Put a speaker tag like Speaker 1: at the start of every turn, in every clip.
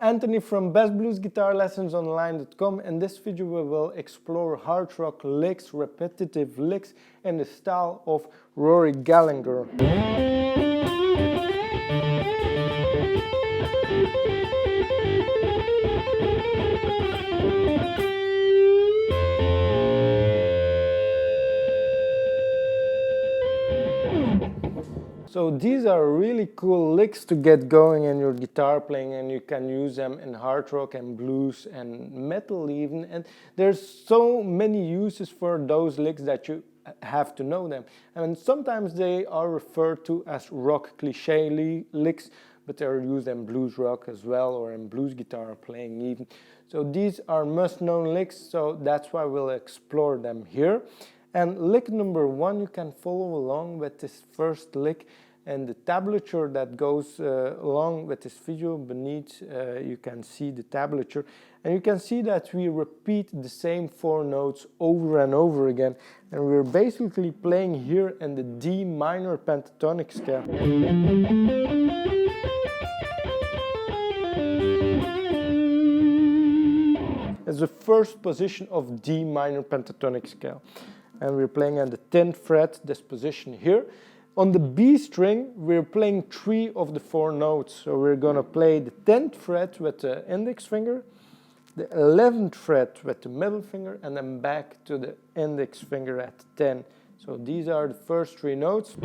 Speaker 1: Anthony from bestbluesguitarlessonsonline.com. In this video we will explore hard rock licks, repetitive licks in the style of Rory Gallagher. So these are really cool licks to get going in your guitar playing, and you can use them in hard rock and blues and metal even. And there's so many uses for those licks that you have to know them. And sometimes they are referred to as rock cliché licks, but they're used in blues rock as well, or in blues guitar playing even. So these are must-known licks, so that's why we'll explore them here. And lick number 1, you can follow along with this first lick, and the tablature that goes along with this video beneath, you can see the tablature, and you can see that we repeat the same 4 notes over and over again, and we're basically playing here in the D minor pentatonic scale. It's the first position of D minor pentatonic scale. And we're playing on the 10th fret, this position here. On the B string, we're playing 3 of the 4 notes. So we're gonna play the 10th fret with the index finger, the 11th fret with the middle finger, and then back to the index finger at 10. So these are the first 3 notes.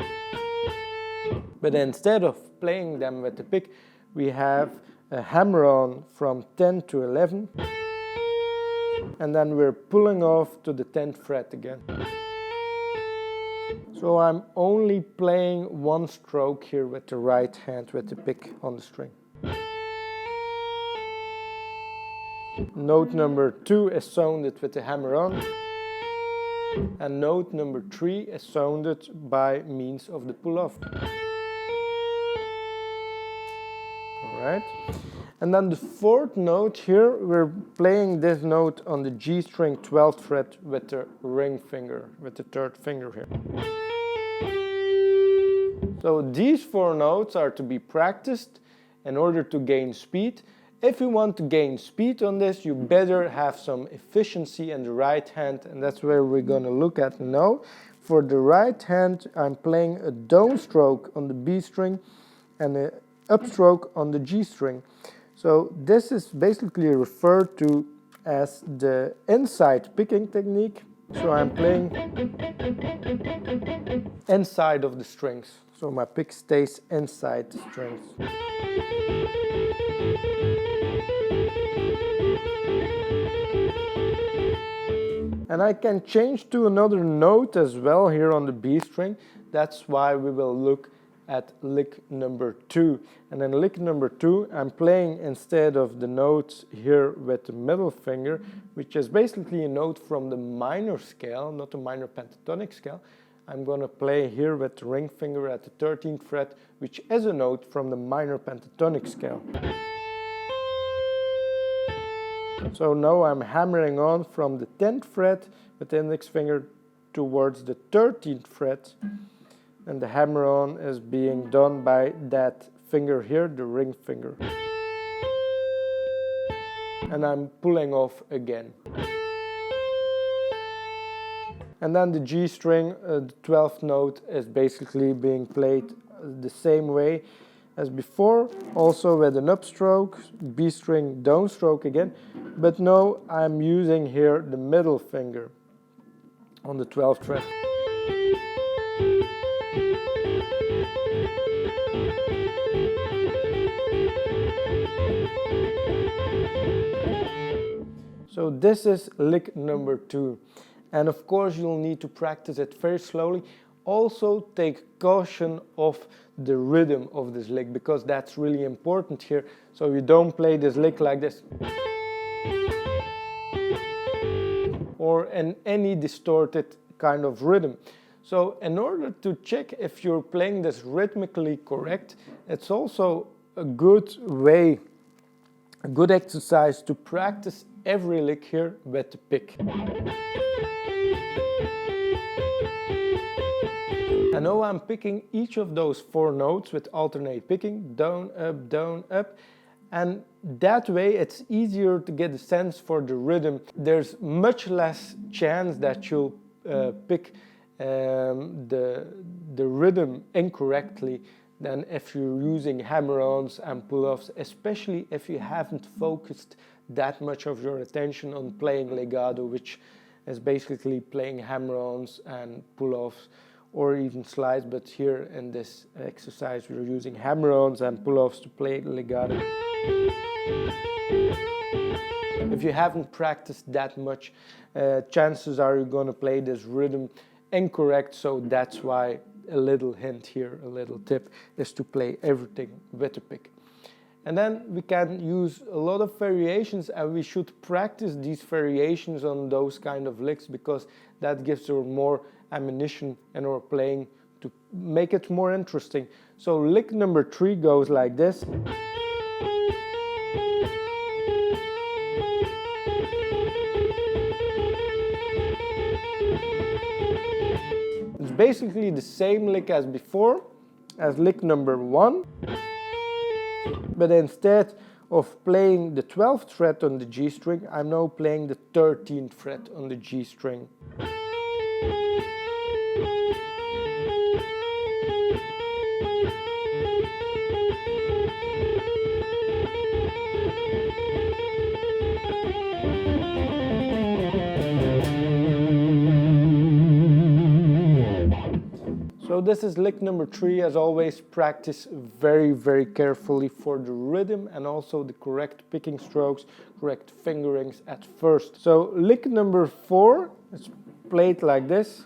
Speaker 1: But instead of playing them with the pick, we have a hammer-on from 10 to 11. And then we're pulling off to the 10th fret again. So I'm only playing 1 stroke here with the right hand with the pick on the string. Note number 2 is sounded with the hammer on, and note number 3 is sounded by means of the pull off. Alright. And then the 4th note here, we're playing this note on the G string 12th fret with the ring finger, with the 3rd finger here. So these 4 notes are to be practiced in order to gain speed. If you want to gain speed on this, you better have some efficiency in the right hand, and that's where we're going to look at now. For the right hand, I'm playing a downstroke on the B string and an upstroke on the G string. So this is basically referred to as the inside picking technique. So I'm playing inside of the strings. So my pick stays inside the strings. And I can change to another note as well here on the B string. That's why we will look at lick number 2. And in lick number 2, I'm playing instead of the notes here with the middle finger, which is basically a note from the minor scale, not the minor pentatonic scale. I'm going to play here with the ring finger at the 13th fret, which is a note from the minor pentatonic scale. So now I'm hammering on from the 10th fret with the index finger towards the 13th fret. And the hammer-on is being done by that finger here, the ring finger. And I'm pulling off again. And then the G string, the 12th note, is basically being played the same way as before, also with an upstroke, B string downstroke again. But now I'm using here the middle finger on the 12th fret. So this is lick number 2. And of course you'll need to practice it very slowly. Also take caution of the rhythm of this lick, because that's really important here. So you don't play this lick like this, or in any distorted kind of rhythm. So in order to check if you're playing this rhythmically correct, it's also a good way, a good exercise to practice every lick here with the pick. And now I'm picking each of those 4 notes with alternate picking, down, up, and that way it's easier to get a sense for the rhythm. There's much less chance that you'll pick the rhythm incorrectly than if you're using hammer-ons and pull-offs, especially if you haven't focused that much of your attention on playing legato, which is basically playing hammer-ons and pull-offs or even slides, but here in this exercise we're using hammer-ons and pull-offs to play legato. If you haven't practiced that much, chances are you're going to play this rhythm incorrect, so that's why a little hint here, a little tip, is to play everything with a pick. And then we can use a lot of variations, and we should practice these variations on those kind of licks, because that gives us more ammunition in our playing to make it more interesting. So lick number 3 goes like this. It's basically the same lick as before, as lick number 1, but instead of playing the 12th fret on the G string, I'm now playing the 13th fret on the G string. So this is lick number 3. As always, practice very carefully for the rhythm and also the correct picking strokes, correct fingerings at first. So lick number 4 is played like this.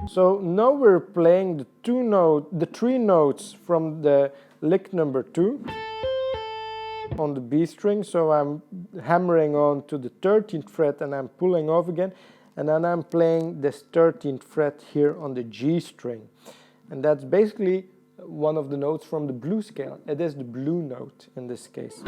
Speaker 1: So now we're playing the 3 notes from the lick number 2 on the B string. So I'm hammering on to the 13th fret and I'm pulling off again, and then I'm playing this 13th fret here on the G string, and that's basically one of the notes from the blues scale. It is the blue note in this case.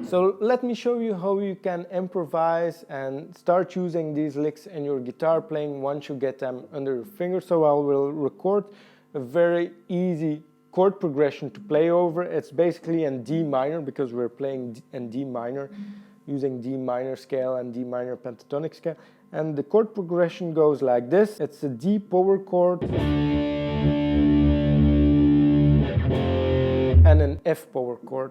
Speaker 1: So let me show you how you can improvise and start using these licks in your guitar playing once you get them under your fingers. So I will record a very easy chord progression to play over. It's basically in D minor, because we're playing in D minor using D minor scale and D minor pentatonic scale. And the chord progression goes like this. It's a D power chord and an F power chord.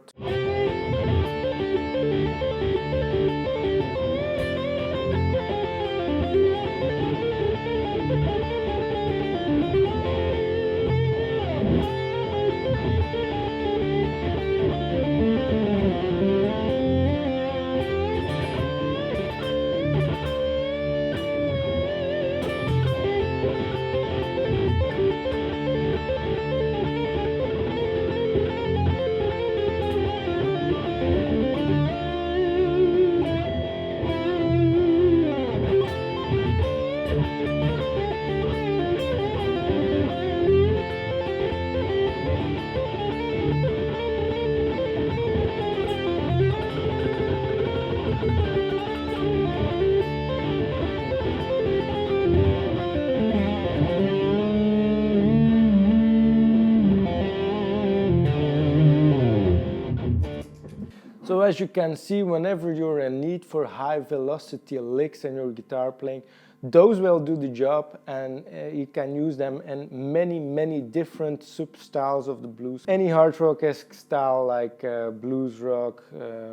Speaker 1: So as you can see, whenever you're in need for high velocity licks in your guitar playing, those will do the job, and you can use them in many different sub-styles of the blues. Any hard rock-esque style like blues rock,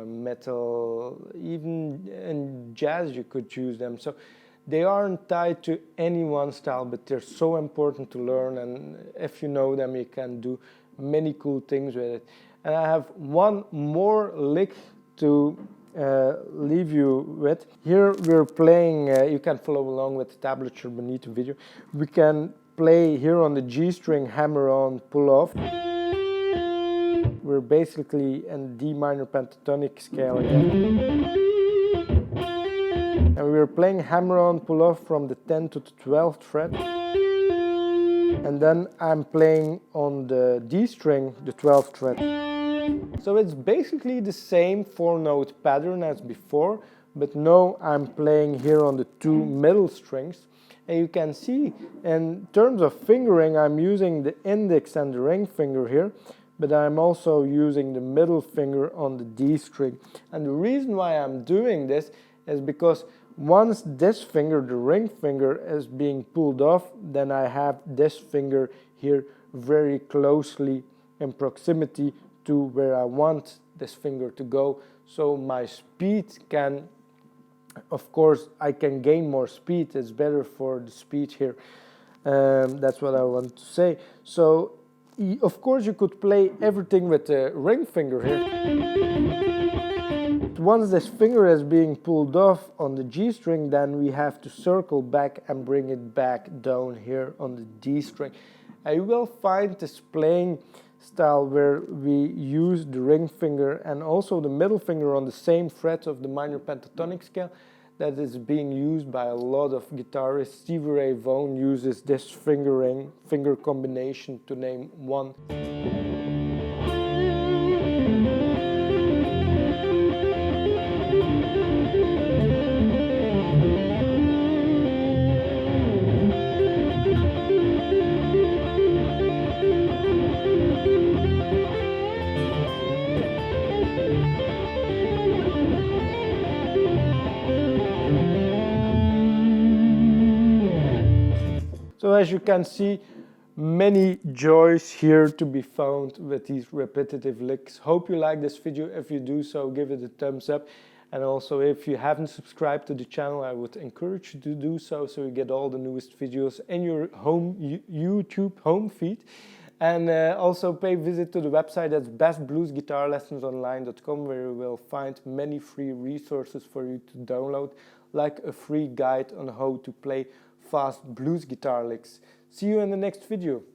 Speaker 1: metal, even in jazz you could use them. So they aren't tied to any one style, but they're so important to learn, and if you know them you can do many cool things with it. And I have one more lick to leave you with. Here we're playing, you can follow along with the tablature beneath the video. We can play here on the G string, hammer on, pull off. We're basically in D minor pentatonic scale again. And we're playing hammer on, pull off from the 10th to the 12th fret. and then I'm playing on the D string, the 12th fret. So it's basically the same 4-note pattern as before, but now I'm playing here on the 2 middle strings. And you can see in terms of fingering, I'm using the index and the ring finger here, but I'm also using the middle finger on the D string. And the reason why I'm doing this is because once this finger, the ring finger, is being pulled off, then I have this finger here very closely in proximity to where I want this finger to go. So my speed can, of course, I can gain more speed. It's better for the speed here. That's what I want to say. So, of course, you could play everything with the ring finger here. Once this finger is being pulled off on the G string, then we have to circle back and bring it back down here on the D string. And you will find this playing style where we use the ring finger and also the middle finger on the same fret of the minor pentatonic scale. That is being used by a lot of guitarists. Stevie Ray Vaughan uses this finger combination, to name one. So as you can see, many joys here to be found with these repetitive licks. Hope you like this video. If you do so, give it a thumbs up. And also, if you haven't subscribed to the channel, I would encourage you to do so, so you get all the newest videos in your YouTube home feed. And also pay visit to the website, that's bestbluesguitarlessonsonline.com, where you will find many free resources for you to download, like a free guide on how to play fast blues guitar licks. See you in the next video.